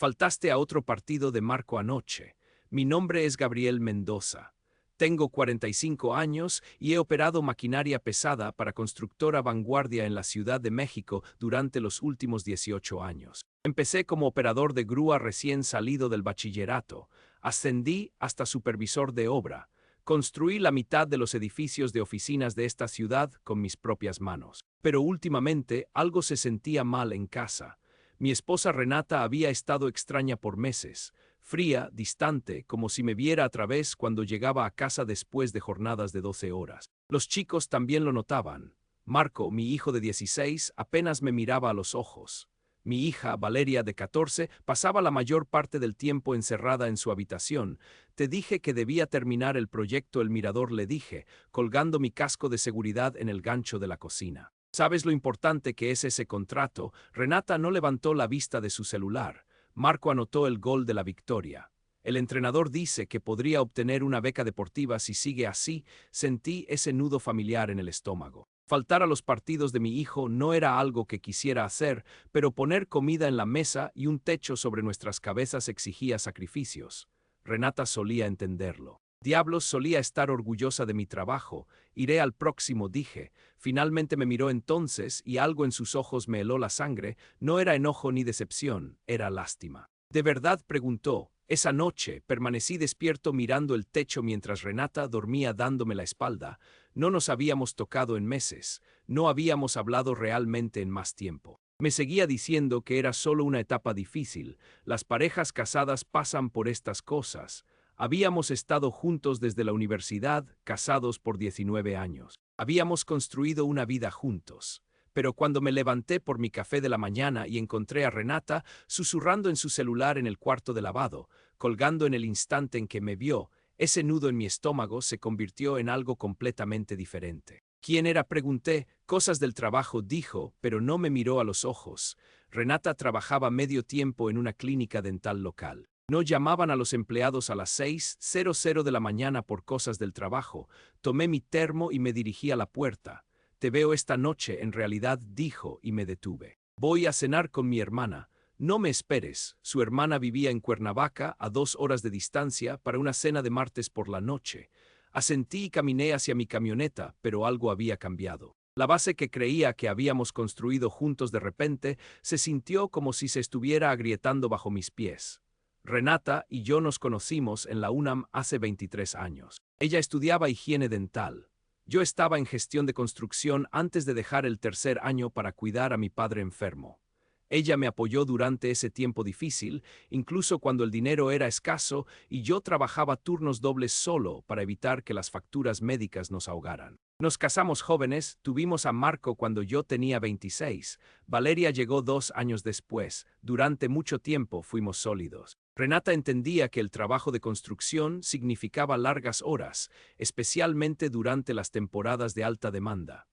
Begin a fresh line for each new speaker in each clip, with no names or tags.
Faltaste a otro partido de Marco anoche. Mi nombre es Gabriel Mendoza. Tengo 45 años y he operado maquinaria pesada para Constructora Vanguardia en la Ciudad de México durante los últimos 18 años. Empecé como operador de grúa recién salido del bachillerato. Ascendí hasta supervisor de obra. Construí la mitad de los edificios de oficinas de esta ciudad con mis propias manos. Pero últimamente algo se sentía mal en casa. Mi esposa Renata había estado extraña por meses, fría, distante, como si me viera a través cuando llegaba a casa después de jornadas de 12 horas. Los chicos también lo notaban. Marco, mi hijo de 16, apenas me miraba a los ojos. Mi hija, Valeria, de 14, pasaba la mayor parte del tiempo encerrada en su habitación. Te dije que debía terminar el proyecto El Mirador, le dije, colgando mi casco de seguridad en el gancho de la cocina. ¿Sabes lo importante que es ese contrato? Renata no levantó la vista de su celular. Marco anotó el gol de la victoria. El entrenador dice que podría obtener una beca deportiva si sigue así. Sentí ese nudo familiar en el estómago. Faltar a los partidos de mi hijo no era algo que quisiera hacer, pero poner comida en la mesa y un techo sobre nuestras cabezas exigía sacrificios. Renata solía entenderlo. Diablos, solía estar orgullosa de mi trabajo. Iré al próximo, dije. Finalmente me miró entonces y algo en sus ojos me heló la sangre. No era enojo ni decepción, era lástima. ¿De verdad?, preguntó. Esa noche permanecí despierto mirando el techo mientras Renata dormía dándome la espalda. No nos habíamos tocado en meses, no habíamos hablado realmente en más tiempo. Me seguía diciendo que era solo una etapa difícil. Las parejas casadas pasan por estas cosas. Habíamos estado juntos desde la universidad, casados por 19 años. Habíamos construido una vida juntos. Pero cuando me levanté por mi café de la mañana y encontré a Renata susurrando en su celular en el cuarto de lavado, colgando en el instante en que me vio, ese nudo en mi estómago se convirtió en algo completamente diferente. ¿Quién era?, pregunté. Cosas del trabajo, dijo, pero no me miró a los ojos. Renata trabajaba medio tiempo en una clínica dental local. No llamaban a los empleados a las 6:00 de la mañana por cosas del trabajo. Tomé mi termo y me dirigí a la puerta. Te veo esta noche, en realidad, dijo, y me detuve. Voy a cenar con mi hermana. No me esperes. Su hermana vivía en Cuernavaca, a 2 horas de distancia, para una cena de martes por la noche. Asentí y caminé hacia mi camioneta, pero algo había cambiado. La base que creía que habíamos construido juntos de repente se sintió como si se estuviera agrietando bajo mis pies. Renata y yo nos conocimos en la UNAM hace 23 años. Ella estudiaba higiene dental. Yo estaba en gestión de construcción antes de dejar el 3er año para cuidar a mi padre enfermo. Ella me apoyó durante ese tiempo difícil, incluso cuando el dinero era escaso y yo trabajaba turnos dobles solo para evitar que las facturas médicas nos ahogaran. Nos casamos jóvenes, tuvimos a Marco cuando yo tenía 26. Valeria llegó 2 años después. Durante mucho tiempo fuimos sólidos. Renata entendía que el trabajo de construcción significaba largas horas, especialmente durante las temporadas de alta demanda.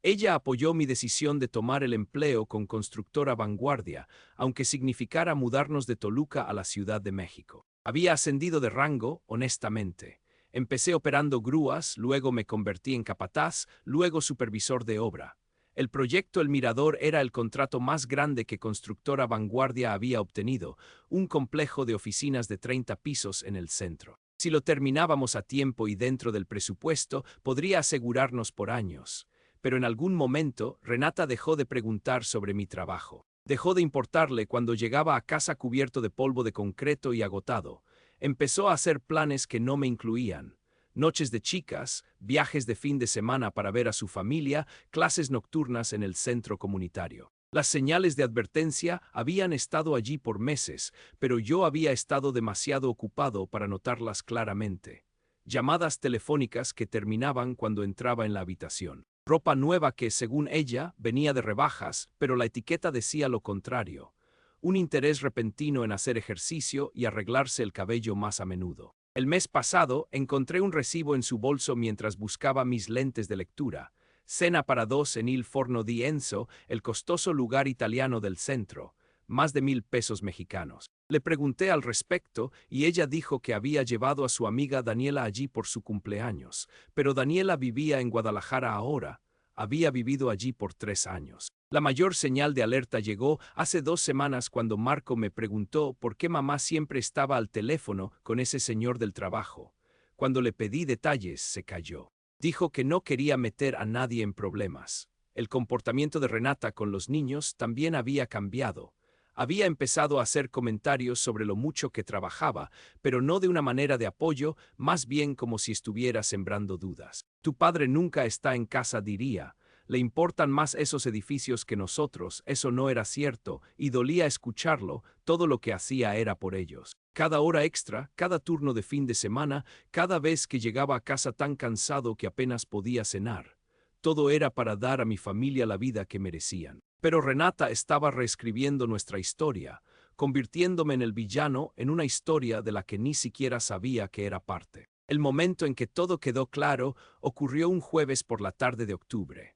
Ella apoyó mi decisión de tomar el empleo con Constructora Vanguardia, aunque significara mudarnos de Toluca a la Ciudad de México. Había ascendido de rango, honestamente. Empecé operando grúas, luego me convertí en capataz, luego supervisor de obra. El proyecto El Mirador era el contrato más grande que Constructora Vanguardia había obtenido, un complejo de oficinas de 30 pisos en el centro. Si lo terminábamos a tiempo y dentro del presupuesto, podría asegurarnos por años. Pero en algún momento, Renata dejó de preguntar sobre mi trabajo. Dejó de importarle cuando llegaba a casa cubierto de polvo de concreto y agotado. Empezó a hacer planes que no me incluían. Noches de chicas, viajes de fin de semana para ver a su familia, clases nocturnas en el centro comunitario. Las señales de advertencia habían estado allí por meses, pero yo había estado demasiado ocupado para notarlas claramente. Llamadas telefónicas que terminaban cuando entraba en la habitación. Ropa nueva que, según ella, venía de rebajas, pero la etiqueta decía lo contrario. Un interés repentino en hacer ejercicio y arreglarse el cabello más a menudo. El mes pasado encontré un recibo en su bolso mientras buscaba mis lentes de lectura. Cena para 2 en Il Forno di Enzo, el costoso lugar italiano del centro. Más de 1,000 pesos mexicanos. Le pregunté al respecto y ella dijo que había llevado a su amiga Daniela allí por su cumpleaños, pero Daniela vivía en Guadalajara ahora. Había vivido allí por 3 años. La mayor señal de alerta llegó hace 2 semanas cuando Marco me preguntó por qué mamá siempre estaba al teléfono con ese señor del trabajo. Cuando le pedí detalles, se calló. Dijo que no quería meter a nadie en problemas. El comportamiento de Renata con los niños también había cambiado. Había empezado a hacer comentarios sobre lo mucho que trabajaba, pero no de una manera de apoyo, más bien como si estuviera sembrando dudas. Tu padre nunca está en casa, diría. Le importan más esos edificios que nosotros. Eso no era cierto, y dolía escucharlo. Todo lo que hacía era por ellos. Cada hora extra, cada turno de fin de semana, cada vez que llegaba a casa tan cansado que apenas podía cenar. Todo era para dar a mi familia la vida que merecían. Pero Renata estaba reescribiendo nuestra historia, convirtiéndome en el villano en una historia de la que ni siquiera sabía que era parte. El momento en que todo quedó claro ocurrió un jueves por la tarde de octubre.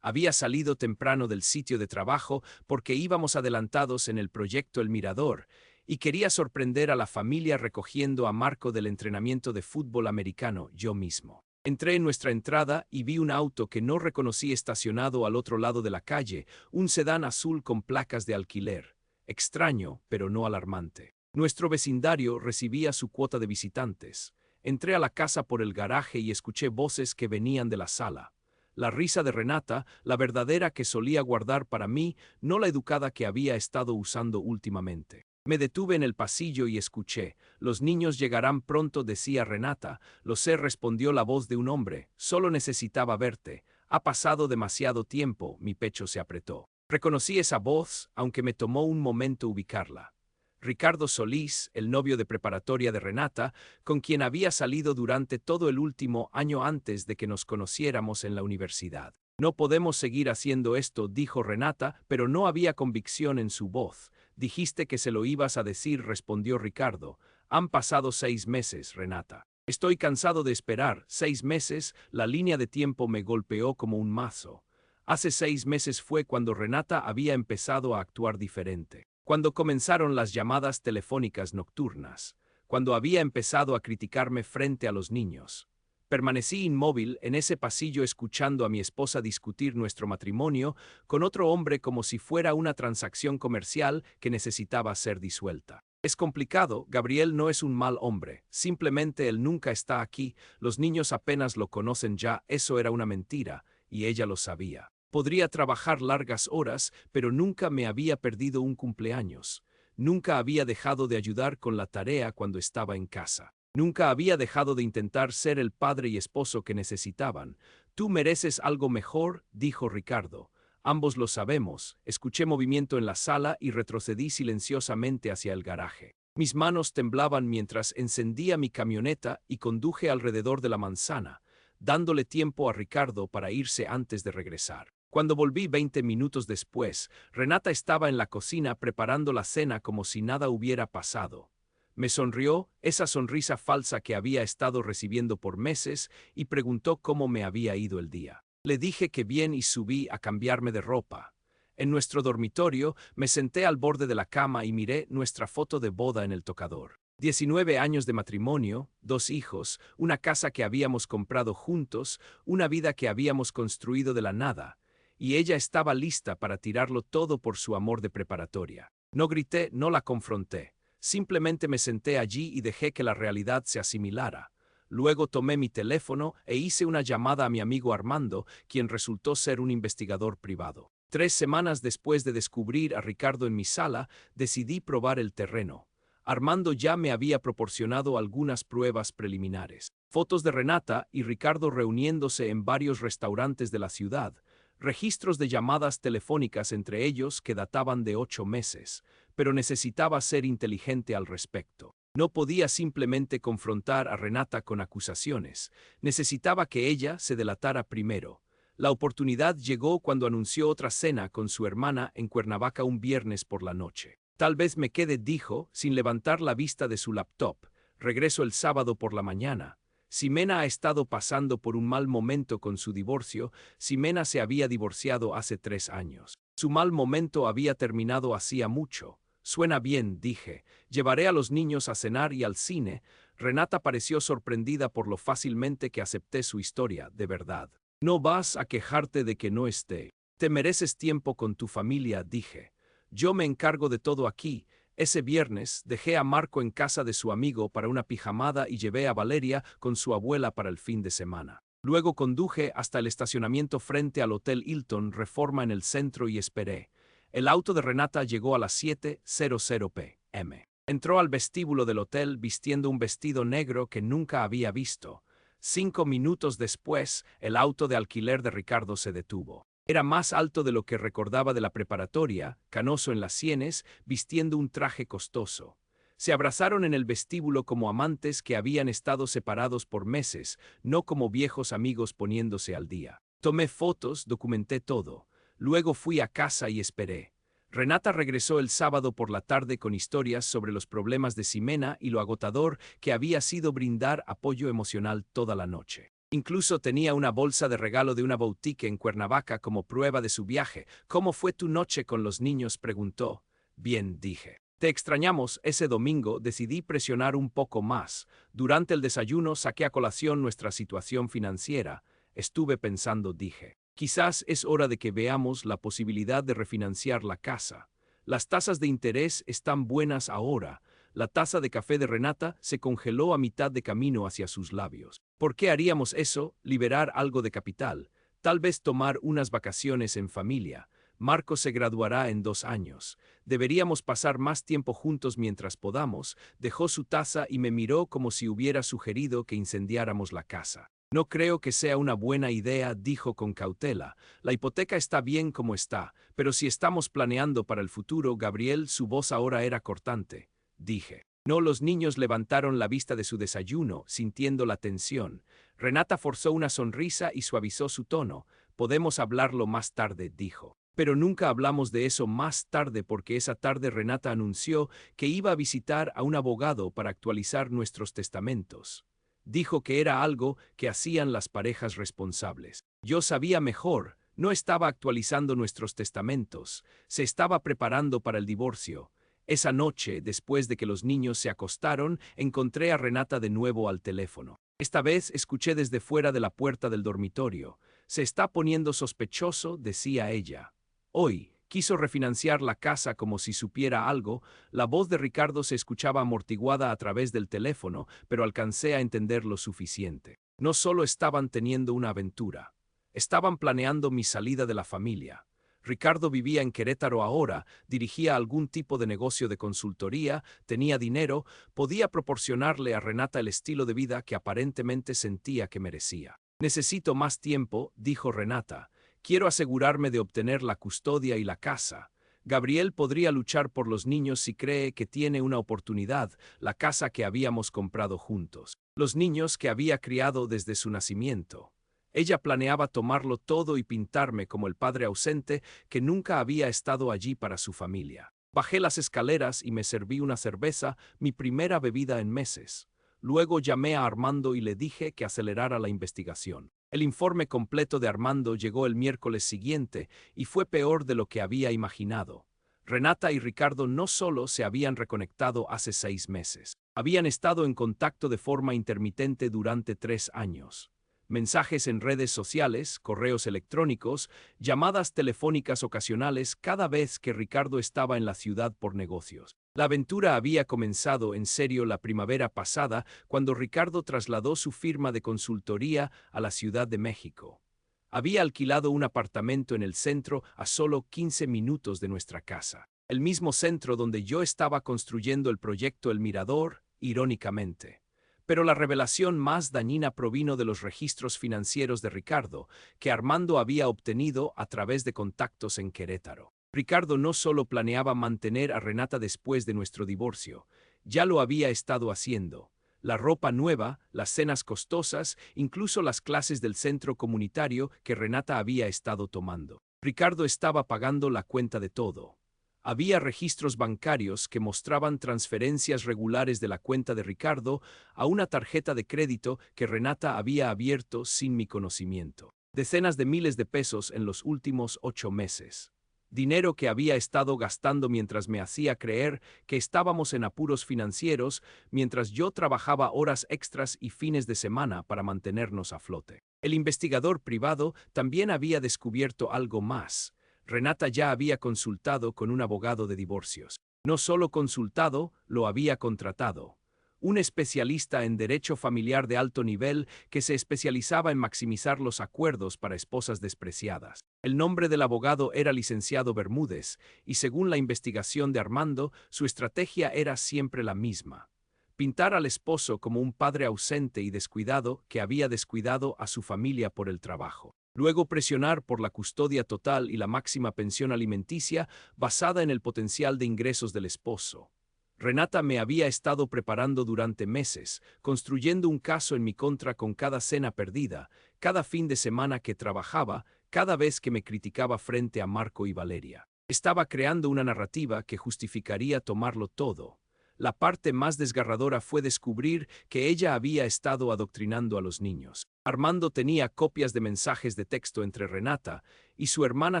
Había salido temprano del sitio de trabajo porque íbamos adelantados en el proyecto El Mirador y quería sorprender a la familia recogiendo a Marco del entrenamiento de fútbol americano yo mismo. Entré en nuestra entrada y vi un auto que no reconocí estacionado al otro lado de la calle, un sedán azul con placas de alquiler. Extraño, pero no alarmante. Nuestro vecindario recibía su cuota de visitantes. Entré a la casa por el garaje y escuché voces que venían de la sala. La risa de Renata, la verdadera que solía guardar para mí, no la educada que había estado usando últimamente. Me detuve en el pasillo y escuché. Los niños llegarán pronto, decía Renata. Lo sé, respondió la voz de un hombre. Solo necesitaba verte. Ha pasado demasiado tiempo, mi pecho se apretó. Reconocí esa voz, aunque me tomó un momento ubicarla. Ricardo Solís, el novio de preparatoria de Renata, con quien había salido durante todo el último año antes de que nos conociéramos en la universidad. No podemos seguir haciendo esto, dijo Renata, pero no había convicción en su voz. Dijiste que se lo ibas a decir, respondió Ricardo. Han pasado 6 meses, Renata. Estoy cansado de esperar. 6 meses, la línea de tiempo me golpeó como un mazo. Hace 6 meses fue cuando Renata había empezado a actuar diferente. Cuando comenzaron las llamadas telefónicas nocturnas, cuando había empezado a criticarme frente a los niños. Permanecí inmóvil en ese pasillo escuchando a mi esposa discutir nuestro matrimonio con otro hombre como si fuera una transacción comercial que necesitaba ser disuelta. Es complicado, Gabriel no es un mal hombre, simplemente él nunca está aquí, los niños apenas lo conocen ya, eso era una mentira, y ella lo sabía. Podría trabajar largas horas, pero nunca me había perdido un cumpleaños. Nunca había dejado de ayudar con la tarea cuando estaba en casa. Nunca había dejado de intentar ser el padre y esposo que necesitaban. Tú mereces algo mejor, dijo Ricardo. Ambos lo sabemos. Escuché movimiento en la sala y retrocedí silenciosamente hacia el garaje. Mis manos temblaban mientras encendía mi camioneta y conduje alrededor de la manzana, dándole tiempo a Ricardo para irse antes de regresar. Cuando volví 20 minutos después, Renata estaba en la cocina preparando la cena como si nada hubiera pasado. Me sonrió, esa sonrisa falsa que había estado recibiendo por meses, y preguntó cómo me había ido el día. Le dije que bien y subí a cambiarme de ropa. En nuestro dormitorio me senté al borde de la cama y miré nuestra foto de boda en el tocador. 19 años de matrimonio, 2 hijos, una casa que habíamos comprado juntos, una vida que habíamos construido de la nada, y ella estaba lista para tirarlo todo por su amor de preparatoria. No grité, no la confronté. Simplemente me senté allí y dejé que la realidad se asimilara. Luego tomé mi teléfono e hice una llamada a mi amigo Armando, quien resultó ser un investigador privado. 3 semanas después de descubrir a Ricardo en mi sala, decidí probar el terreno. Armando ya me había proporcionado algunas pruebas preliminares. Fotos de Renata y Ricardo reuniéndose en varios restaurantes de la ciudad, registros de llamadas telefónicas entre ellos que databan de 8 meses, pero necesitaba ser inteligente al respecto. No podía simplemente confrontar a Renata con acusaciones, necesitaba que ella se delatara primero. La oportunidad llegó cuando anunció otra cena con su hermana en Cuernavaca un viernes por la noche. Tal vez me quede, dijo, sin levantar la vista de su laptop. Regreso el sábado por la mañana. Ximena ha estado pasando por un mal momento con su divorcio. Ximena se había divorciado hace 3 años. Su mal momento había terminado hacía mucho. Suena bien, dije. Llevaré a los niños a cenar y al cine. Renata pareció sorprendida por lo fácilmente que acepté su historia, de verdad. No vas a quejarte de que no esté. Te mereces tiempo con tu familia, dije. Yo me encargo de todo aquí. Ese viernes dejé a Marco en casa de su amigo para una pijamada y llevé a Valeria con su abuela para el fin de semana. Luego conduje hasta el estacionamiento frente al Hotel Hilton Reforma en el centro y esperé. El auto de Renata llegó a las 7:00 p.m. Entró al vestíbulo del hotel vistiendo un vestido negro que nunca había visto. 5 minutos después, el auto de alquiler de Ricardo se detuvo. Era más alto de lo que recordaba de la preparatoria, canoso en las sienes, vistiendo un traje costoso. Se abrazaron en el vestíbulo como amantes que habían estado separados por meses, no como viejos amigos poniéndose al día. Tomé fotos, documenté todo. Luego fui a casa y esperé. Renata regresó el sábado por la tarde con historias sobre los problemas de Ximena y lo agotador que había sido brindar apoyo emocional toda la noche. Incluso tenía una bolsa de regalo de una boutique en Cuernavaca como prueba de su viaje. ¿Cómo fue tu noche con los niños?, preguntó. Bien, dije. Te extrañamos. Ese domingo decidí presionar un poco más. Durante el desayuno saqué a colación nuestra situación financiera. Estuve pensando, dije. Quizás es hora de que veamos la posibilidad de refinanciar la casa. Las tasas de interés están buenas ahora. La taza de café de Renata se congeló a mitad de camino hacia sus labios. ¿Por qué haríamos eso? Liberar algo de capital. Tal vez tomar unas vacaciones en familia. Marco se graduará en 2 años. Deberíamos pasar más tiempo juntos mientras podamos. Dejó su taza y me miró como si hubiera sugerido que incendiáramos la casa. No creo que sea una buena idea, dijo con cautela. La hipoteca está bien como está, pero si estamos planeando para el futuro, Gabriel, su voz ahora era cortante. Dije. No, los niños levantaron la vista de su desayuno, sintiendo la tensión. Renata forzó una sonrisa y suavizó su tono. Podemos hablarlo más tarde, dijo. Pero nunca hablamos de eso más tarde porque esa tarde Renata anunció que iba a visitar a un abogado para actualizar nuestros testamentos. Dijo que era algo que hacían las parejas responsables. Yo sabía mejor, no estaba actualizando nuestros testamentos, se estaba preparando para el divorcio. Esa noche, después de que los niños se acostaron, encontré a Renata de nuevo al teléfono. Esta vez escuché desde fuera de la puerta del dormitorio. Se está poniendo sospechoso, decía ella. Hoy, quiso refinanciar la casa como si supiera algo. La voz de Ricardo se escuchaba amortiguada a través del teléfono, pero alcancé a entender lo suficiente. No solo estaban teniendo una aventura, estaban planeando mi salida de la familia. Ricardo vivía en Querétaro ahora, dirigía algún tipo de negocio de consultoría, tenía dinero, podía proporcionarle a Renata el estilo de vida que aparentemente sentía que merecía. Necesito más tiempo, dijo Renata. Quiero asegurarme de obtener la custodia y la casa. Gabriel podría luchar por los niños si cree que tiene una oportunidad, la casa que habíamos comprado juntos. Los niños que había criado desde su nacimiento. Ella planeaba tomarlo todo y pintarme como el padre ausente que nunca había estado allí para su familia. Bajé las escaleras y me serví una cerveza, mi primera bebida en meses. Luego llamé a Armando y le dije que acelerara la investigación. El informe completo de Armando llegó el miércoles siguiente y fue peor de lo que había imaginado. Renata y Ricardo no solo se habían reconectado hace 6 meses, habían estado en contacto de forma intermitente durante 3 años. Mensajes en redes sociales, correos electrónicos, llamadas telefónicas ocasionales cada vez que Ricardo estaba en la ciudad por negocios. La aventura había comenzado en serio la primavera pasada cuando Ricardo trasladó su firma de consultoría a la Ciudad de México. Había alquilado un apartamento en el centro a solo 15 minutos de nuestra casa. El mismo centro donde yo estaba construyendo el proyecto El Mirador, irónicamente. Pero la revelación más dañina provino de los registros financieros de Ricardo, que Armando había obtenido a través de contactos en Querétaro. Ricardo no solo planeaba mantener a Renata después de nuestro divorcio, ya lo había estado haciendo. La ropa nueva, las cenas costosas, incluso las clases del centro comunitario que Renata había estado tomando. Ricardo estaba pagando la cuenta de todo. Había registros bancarios que mostraban transferencias regulares de la cuenta de Ricardo a una tarjeta de crédito que Renata había abierto sin mi conocimiento. Decenas de miles de pesos en los últimos 8 meses. Dinero que había estado gastando mientras me hacía creer que estábamos en apuros financieros, mientras yo trabajaba horas extras y fines de semana para mantenernos a flote. El investigador privado también había descubierto algo más. Renata ya había consultado con un abogado de divorcios. No solo consultado, lo había contratado. Un especialista en derecho familiar de alto nivel que se especializaba en maximizar los acuerdos para esposas despreciadas. El nombre del abogado era licenciado Bermúdez, y según la investigación de Armando, su estrategia era siempre la misma: pintar al esposo como un padre ausente y descuidado que había descuidado a su familia por el trabajo. Luego presionar por la custodia total y la máxima pensión alimenticia basada en el potencial de ingresos del esposo. Renata me había estado preparando durante meses, construyendo un caso en mi contra con cada cena perdida, cada fin de semana que trabajaba, cada vez que me criticaba frente a Marco y Valeria. Estaba creando una narrativa que justificaría tomarlo todo. La parte más desgarradora fue descubrir que ella había estado adoctrinando a los niños. Armando tenía copias de mensajes de texto entre Renata y su hermana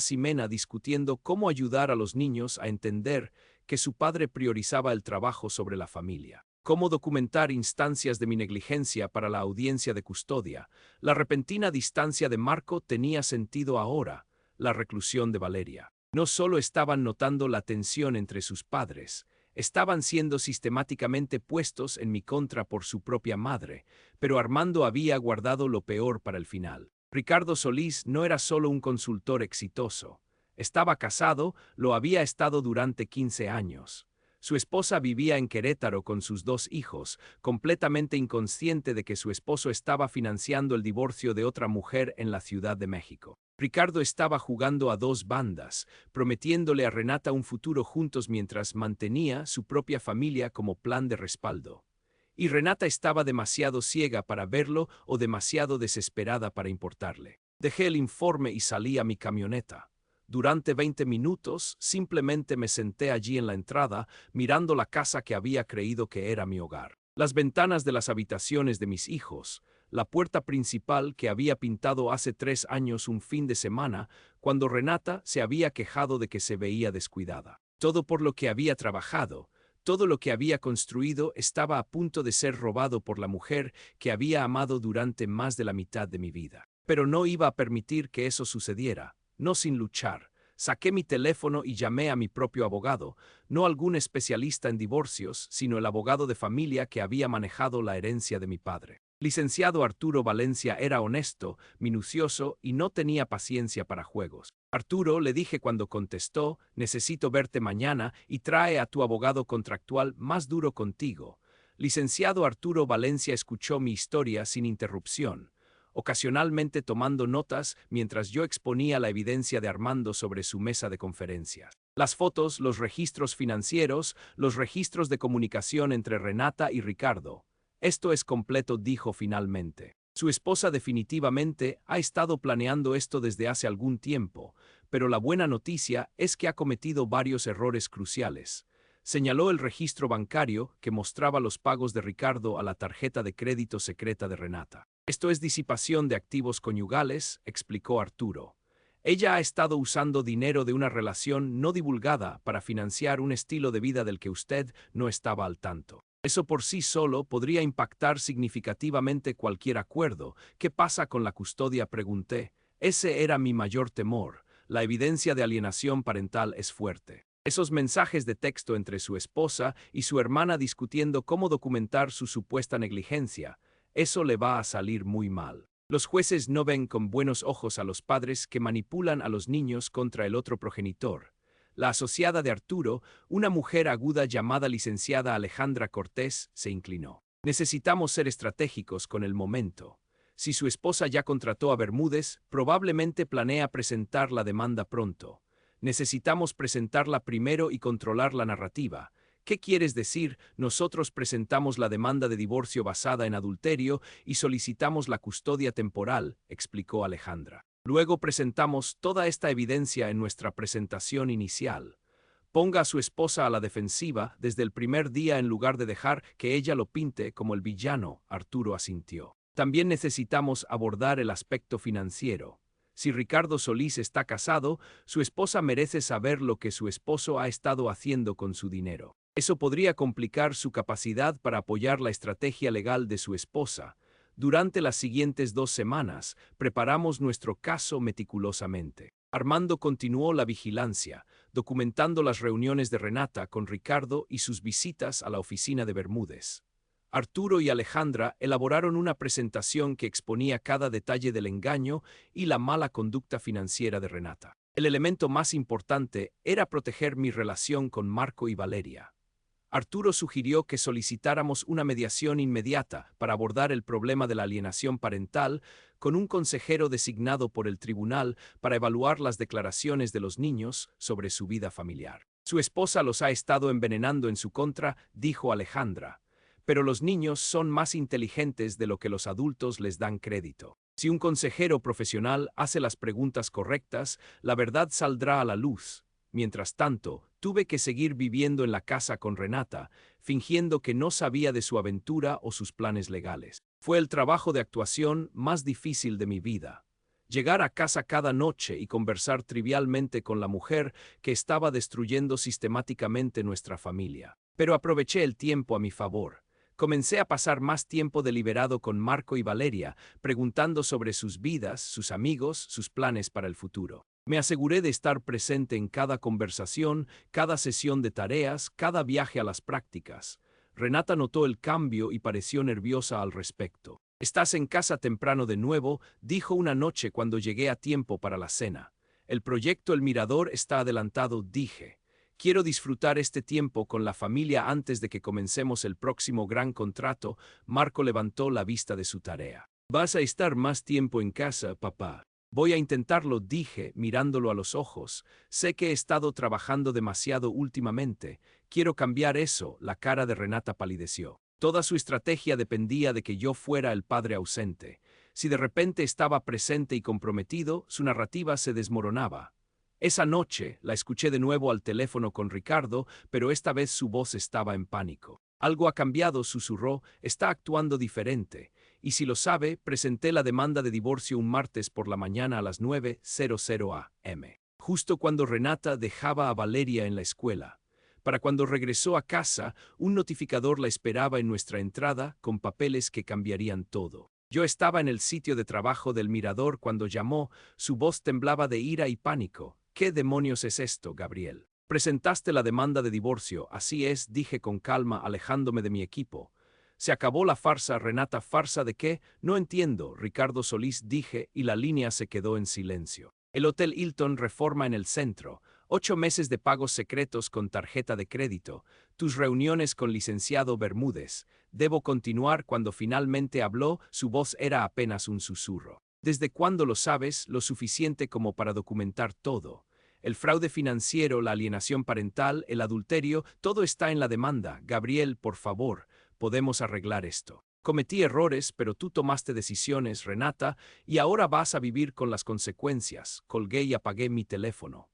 Ximena discutiendo cómo ayudar a los niños a entender que su padre priorizaba el trabajo sobre la familia. Cómo documentar instancias de mi negligencia para la audiencia de custodia. La repentina distancia de Marco tenía sentido ahora, la reclusión de Valeria. No solo estaban notando la tensión entre sus padres, estaban siendo sistemáticamente puestos en mi contra por su propia madre, pero Armando había guardado lo peor para el final. Ricardo Solís no era solo un consultor exitoso. Estaba casado, lo había estado durante 15 años. Su esposa vivía en Querétaro con sus 2 hijos, completamente inconsciente de que su esposo estaba financiando el divorcio de otra mujer en la Ciudad de México. Ricardo estaba jugando a 2 bandas, prometiéndole a Renata un futuro juntos mientras mantenía su propia familia como plan de respaldo. Y Renata estaba demasiado ciega para verlo o demasiado desesperada para importarle. Dejé el informe y salí a mi camioneta. Durante 20 minutos simplemente me senté allí en la entrada, mirando la casa que había creído que era mi hogar. Las ventanas de las habitaciones de mis hijos, la puerta principal que había pintado hace 3 años un fin de semana, cuando Renata se había quejado de que se veía descuidada. Todo por lo que había trabajado, todo lo que había construido estaba a punto de ser robado por la mujer que había amado durante más de la mitad de mi vida. Pero no iba a permitir que eso sucediera, no sin luchar. Saqué mi teléfono y llamé a mi propio abogado, no algún especialista en divorcios, sino el abogado de familia que había manejado la herencia de mi padre. Licenciado Arturo Valencia era honesto, minucioso y no tenía paciencia para juegos. Arturo, le dije cuando contestó, necesito verte mañana y trae a tu abogado contractual más duro contigo. Licenciado Arturo Valencia escuchó mi historia sin interrupción, ocasionalmente tomando notas mientras yo exponía la evidencia de Armando sobre su mesa de conferencias. Las fotos, los registros financieros, los registros de comunicación entre Renata y Ricardo. Esto es completo, dijo finalmente. Su esposa definitivamente ha estado planeando esto desde hace algún tiempo, pero la buena noticia es que ha cometido varios errores cruciales. Señaló el registro bancario que mostraba los pagos de Ricardo a la tarjeta de crédito secreta de Renata. Esto es disipación de activos conyugales, explicó Arturo. Ella ha estado usando dinero de una relación no divulgada para financiar un estilo de vida del que usted no estaba al tanto. Eso por sí solo podría impactar significativamente cualquier acuerdo. ¿Qué pasa con la custodia?, pregunté. Ese era mi mayor temor. La evidencia de alienación parental es fuerte. Esos mensajes de texto entre su esposa y su hermana discutiendo cómo documentar su supuesta negligencia, eso le va a salir muy mal. Los jueces no ven con buenos ojos a los padres que manipulan a los niños contra el otro progenitor. La asociada de Arturo, una mujer aguda llamada licenciada Alejandra Cortés, se inclinó. Necesitamos ser estratégicos con el momento. Si su esposa ya contrató a Bermúdez, probablemente planea presentar la demanda pronto. Necesitamos presentarla primero y controlar la narrativa. ¿Qué quieres decir? Nosotros presentamos la demanda de divorcio basada en adulterio y solicitamos la custodia temporal, explicó Alejandra. Luego presentamos toda esta evidencia en nuestra presentación inicial. Ponga a su esposa a la defensiva desde el primer día en lugar de dejar que ella lo pinte como el villano, Arturo asintió. También necesitamos abordar el aspecto financiero. Si Ricardo Solís está casado, su esposa merece saber lo que su esposo ha estado haciendo con su dinero. Eso podría complicar su capacidad para apoyar la estrategia legal de su esposa. Durante las siguientes 2 semanas, preparamos nuestro caso meticulosamente. Armando continuó la vigilancia, documentando las reuniones de Renata con Ricardo y sus visitas a la oficina de Bermúdez. Arturo y Alejandra elaboraron una presentación que exponía cada detalle del engaño y la mala conducta financiera de Renata. El elemento más importante era proteger mi relación con Marco y Valeria. Arturo sugirió que solicitáramos una mediación inmediata para abordar el problema de la alienación parental con un consejero designado por el tribunal para evaluar las declaraciones de los niños sobre su vida familiar. Su esposa los ha estado envenenando en su contra, dijo Alejandra, pero los niños son más inteligentes de lo que los adultos les dan crédito. Si un consejero profesional hace las preguntas correctas, la verdad saldrá a la luz. Mientras tanto, tuve que seguir viviendo en la casa con Renata, fingiendo que no sabía de su aventura o sus planes legales. Fue el trabajo de actuación más difícil de mi vida. Llegar a casa cada noche y conversar trivialmente con la mujer que estaba destruyendo sistemáticamente nuestra familia. Pero aproveché el tiempo a mi favor. Comencé a pasar más tiempo deliberado con Marco y Valeria, preguntando sobre sus vidas, sus amigos, sus planes para el futuro. Me aseguré de estar presente en cada conversación, cada sesión de tareas, cada viaje a las prácticas. Renata notó el cambio y pareció nerviosa al respecto. «Estás en casa temprano de nuevo», dijo una noche cuando llegué a tiempo para la cena. «El proyecto El Mirador está adelantado», dije. «Quiero disfrutar este tiempo con la familia antes de que comencemos el próximo gran contrato». Marco levantó la vista de su tarea. «Vas a estar más tiempo en casa, papá». «Voy a intentarlo», dije, mirándolo a los ojos. «Sé que he estado trabajando demasiado últimamente. Quiero cambiar eso». La cara de Renata palideció. Toda su estrategia dependía de que yo fuera el padre ausente. Si de repente estaba presente y comprometido, su narrativa se desmoronaba. Esa noche la escuché de nuevo al teléfono con Ricardo, pero esta vez su voz estaba en pánico. «Algo ha cambiado», susurró, «está actuando diferente. Y si lo sabe, presenté la demanda de divorcio un martes por la mañana a las 9:00 am, justo cuando Renata dejaba a Valeria en la escuela. Para cuando regresó a casa, un notificador la esperaba en nuestra entrada con papeles que cambiarían todo. Yo estaba en el sitio de trabajo del Mirador cuando llamó, su voz temblaba de ira y pánico. «¿Qué demonios es esto, Gabriel? Presentaste la demanda de divorcio». «Así es», dije con calma, alejándome de mi equipo. «Se acabó la farsa, Renata». «¿Farsa de qué? No entiendo», Ricardo Solís, dije, y la línea se quedó en silencio. «El Hotel Hilton Reforma en el centro. 8 meses de pagos secretos con tarjeta de crédito. Tus reuniones con licenciado Bermúdez». Debo continuar. Cuando finalmente habló, su voz era apenas un susurro. «¿Desde cuándo lo sabes? Lo suficiente como para documentar todo. El fraude financiero, la alienación parental, el adulterio, todo está en la demanda. Gabriel, por favor, podemos arreglar esto. Cometí errores, pero tú tomaste decisiones, Renata, y ahora vas a vivir con las consecuencias». Colgué y apagué mi teléfono.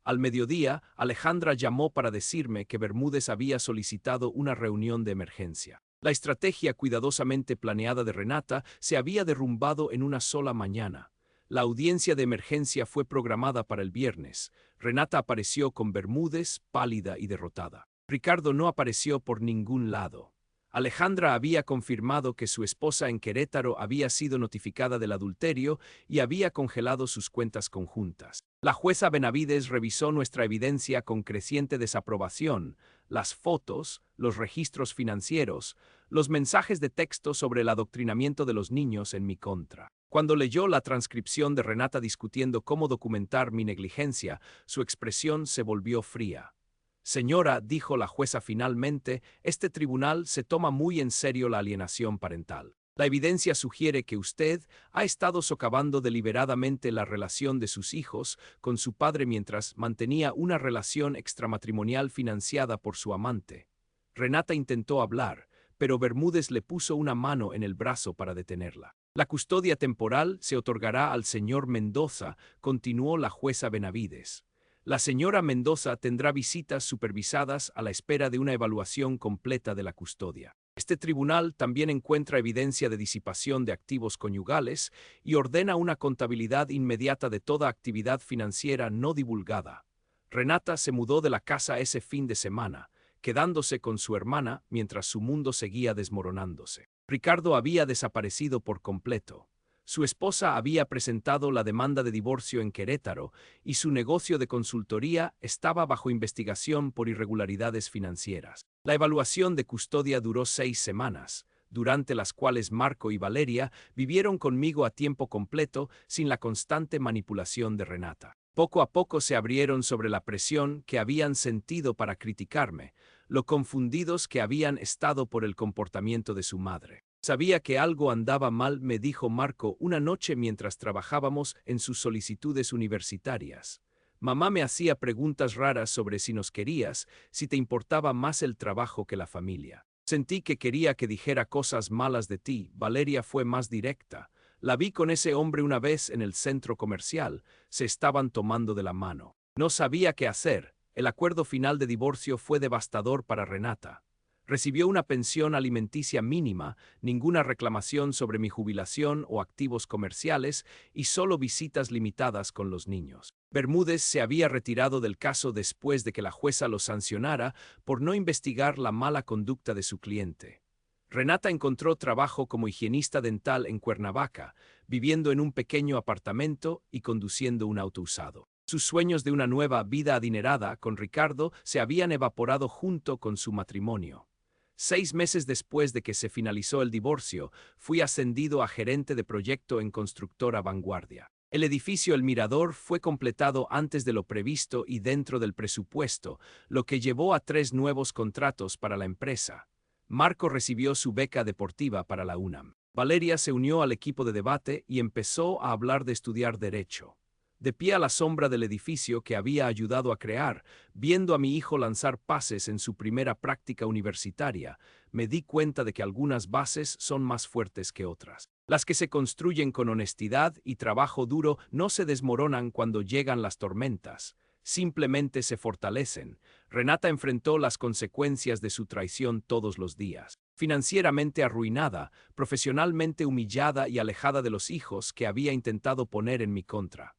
Al mediodía, Alejandra llamó para decirme que Bermúdez había solicitado una reunión de emergencia. La estrategia cuidadosamente planeada de Renata se había derrumbado en una sola mañana. La audiencia de emergencia fue programada para el viernes. Renata apareció con Bermúdez, pálida y derrotada. Ricardo no apareció por ningún lado. Alejandra había confirmado que su esposa en Querétaro había sido notificada del adulterio y había congelado sus cuentas conjuntas. La jueza Benavides revisó nuestra evidencia con creciente desaprobación: las fotos, los registros financieros, los mensajes de texto sobre el adoctrinamiento de los niños en mi contra. Cuando leyó la transcripción de Renata discutiendo cómo documentar mi negligencia, su expresión se volvió fría. «Señora», dijo la jueza finalmente, «este tribunal se toma muy en serio la alienación parental. La evidencia sugiere que usted ha estado socavando deliberadamente la relación de sus hijos con su padre mientras mantenía una relación extramatrimonial financiada por su amante». Renata intentó hablar, pero Bermúdez le puso una mano en el brazo para detenerla. «La custodia temporal se otorgará al señor Mendoza», continuó la jueza Benavides. «La señora Mendoza tendrá visitas supervisadas a la espera de una evaluación completa de la custodia. Este tribunal también encuentra evidencia de disipación de activos conyugales y ordena una contabilidad inmediata de toda actividad financiera no divulgada». Renata se mudó de la casa ese fin de semana. quedándose con su hermana mientras su mundo seguía desmoronándose. Ricardo había desaparecido por completo. Su esposa había presentado la demanda de divorcio en Querétaro y su negocio de consultoría estaba bajo investigación por irregularidades financieras. La evaluación de custodia duró 6 semanas, durante las cuales Marco y Valeria vivieron conmigo a tiempo completo sin la constante manipulación de Renata. Poco a poco se abrieron sobre la presión que habían sentido para criticarme, lo confundidos que habían estado por el comportamiento de su madre. Sabía que algo andaba mal, me dijo Marco una noche mientras trabajábamos en sus solicitudes universitarias. Mamá me hacía preguntas raras sobre si nos querías, si te importaba más el trabajo que la familia. Sentí que quería que dijera cosas malas de ti. Valeria fue más directa. La vi con ese hombre una vez en el centro comercial. Se estaban tomando de la mano. No sabía qué hacer. El acuerdo final de divorcio fue devastador para Renata. Recibió una pensión alimenticia mínima, ninguna reclamación sobre mi jubilación o activos comerciales y solo visitas limitadas con los niños. Bermúdez se había retirado del caso después de que la jueza lo sancionara por no investigar la mala conducta de su cliente. Renata encontró trabajo como higienista dental en Cuernavaca, viviendo en un pequeño apartamento y conduciendo un auto usado. Sus sueños de una nueva vida adinerada con Ricardo se habían evaporado junto con su matrimonio. 6 meses después de que se finalizó el divorcio, fui ascendido a gerente de proyecto en Constructora Vanguardia. El edificio El Mirador fue completado antes de lo previsto y dentro del presupuesto, lo que llevó a 3 nuevos contratos para la empresa. Marco recibió su beca deportiva para la UNAM. Valeria se unió al equipo de debate y empezó a hablar de estudiar Derecho. De pie a la sombra del edificio que había ayudado a crear, viendo a mi hijo lanzar pases en su primera práctica universitaria, me di cuenta de que algunas bases son más fuertes que otras. Las que se construyen con honestidad y trabajo duro no se desmoronan cuando llegan las tormentas, simplemente se fortalecen. Renata enfrentó las consecuencias de su traición todos los días. Financieramente arruinada, profesionalmente humillada y alejada de los hijos que había intentado poner en mi contra.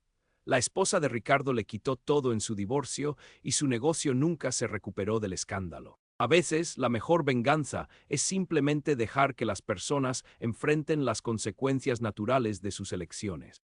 La esposa de Ricardo le quitó todo en su divorcio y su negocio nunca se recuperó del escándalo. A veces, la mejor venganza es simplemente dejar que las personas enfrenten las consecuencias naturales de sus elecciones.